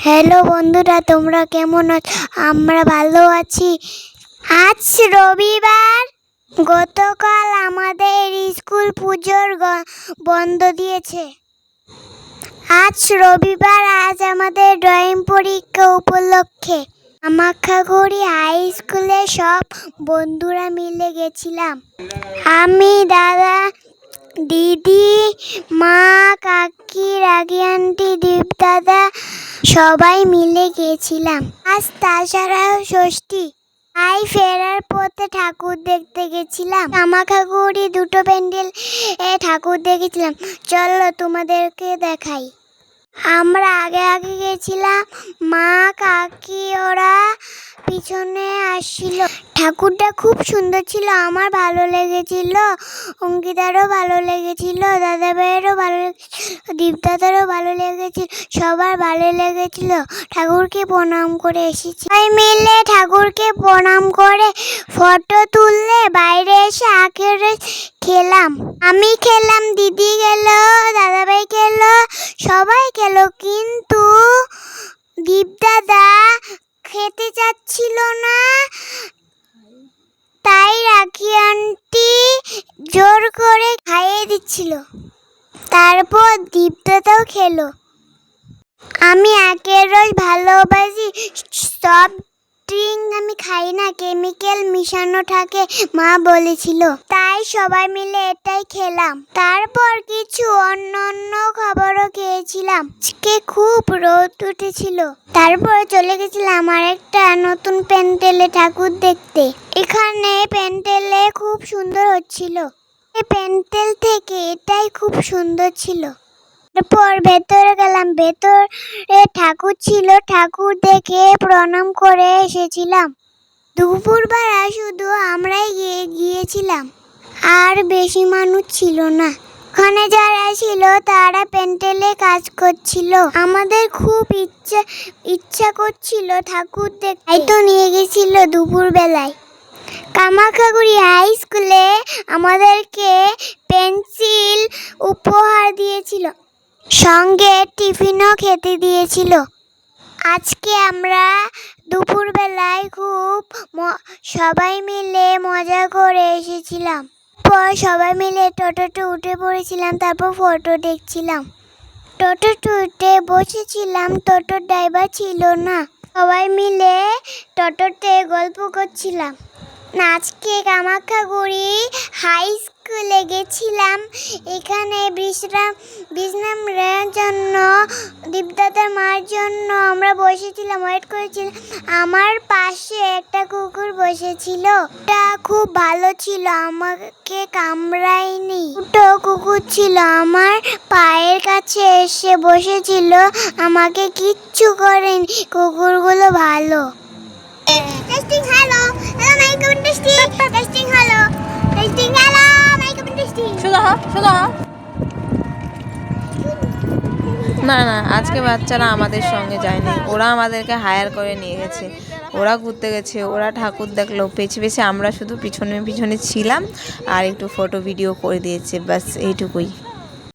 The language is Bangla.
হ্যালো বন্ধুরা, তোমরা কেমন আছো? আমরা ভালো আছি। আজ রবিবার। গতকাল আমাদের স্কুল পুজোর বন্ধ দিয়েছে। আজ রবিবার, আজ আমাদের ড্রয়িং পরীক্ষা উপলক্ষে কামাখ্যাগুড়ি হাই স্কুলে সব বন্ধুরা মিলে গেছিলাম। আমি, দাদা, দিদি, মা, কাকি, রাগি আন্টি, দীপ দাদা সবাই মিলে গেছিলাম। আজ তাছাড়াও ষষ্ঠী, তাই ফেরার পথে ঠাকুর দেখতে গেছিলাম। কামাখ্যাগুড়ি দুটো প্যান্ডেল ঠাকুর দেখেছিলাম। চলো তোমাদেরকে দেখাই। আমরা আগে আগে গেছিলাম, মা কাকি ওরা পিছনে আসছিল। ঠাকুরটা খুব সুন্দর ছিল, আমার ভালো লেগেছিল, অঙ্কিতারও ভালো লেগেছিল, দাদা ভাইয়েরও ভালো লেগেছিল, দীপদাদারও ভালো লেগেছিল, সবার ভালো লেগেছিল। ঠাকুরকে প্রণাম করে এসেছি। সবাই মিলে ঠাকুরকে প্রণাম করে ফটো তুললে বাইরে এসে আখের খেলাম। আমি খেলাম, দিদি খেলো, দাদাভাই খেলো, সবাই খেলো, কিন্তু দীপদাদা খেতে চাচ্ছিল না, তাই রাখি আন্টি জোর করে খাইয়ে দিচ্ছিল। তারপর দীপদাদাও খেলো। আমি আখের রস ভালোবাসি, সফট ড্রিঙ্ক আমি খাই না, কেমিক্যাল মিশানো থাকে মা বলেছিল, তাই সবাই মিলে এটাই খেলাম। তারপর কিছু অন্য খাবারও খেয়েছিলাম। আজকে খুব রোদ উঠেছিল। তারপর চলে গেছিলাম আরেকটা নতুন প্যান্ডেলে ঠাকুর দেখতে। এখানে প্যান্ডেলে খুব সুন্দর হচ্ছিল। এই প্যান্ডেল থেকে এটাই খুব সুন্দর ছিল। তারপর ভেতরে গেলাম, ভেতরে ঠাকুর ছিল, ঠাকুর দেখে প্রণাম করে এসেছিলাম। দুপুরবেলা শুধু আমরাই গিয়েছিলাম, আর বেশি মানুষ ছিল না। ওখানে যারা ছিল তারা প্যান্ডেলে কাজ করছিল। আমাদের খুব ইচ্ছা করছিল ঠাকুর দেখতে, তাই তো নিয়ে গেছিল দুপুরবেলায়। কামাখ্যাগুড়ি হাই স্কুলে আমাদেরকে পেন্সিল উপহার দিয়েছিল, সঙ্গে টিফিনও খেতে দিয়েছিল। আজকে আমরা দুপুরবেলায় খুব সবাই মিলে মজা করে এসেছিলাম। পর সবাই মিলে টোটোতে উঠে পড়েছিলাম। তারপর ফটো দেখছিলাম। টোটোতে উঠে বসেছিলাম, টোটোর ড্রাইভার ছিল না। সবাই মিলে টোটোতে গল্প করছিলাম। আজকে কামাখ্যাগুড়ি হাই স্কুলে গেছিলাম। এখানে বিশ্রামের জন্য দীপদাদার মার জন্য আমরা বসেছিলাম, ওয়েট করেছিলাম। আমার পাশে একটা কুকুর বসেছিল, ওটা খুব ভালো ছিল, আমাকে কামড়ায়নি। দুটো কুকুর ছিল, আমার পায়ের কাছে এসে বসেছিল, আমাকে কিচ্ছু করেনি। কুকুরগুলো ভালো। Testing hello, hello mic open testing, testing hello, testing hello mic open testing. শোনো না না, আজকে বাচ্চারা আমাদের সঙ্গে যায়নি, ওরা আমাদেরকে হায়ার করে নিয়ে গেছে। ওরা ঘুরতে গেছে, ওরা ঠাকুর দেখলো, পেছে আমরা শুধু পিছনে ছিলাম আর একটু ফটো ভিডিও করে দিয়েছে, ব্যাস এইটুকুই।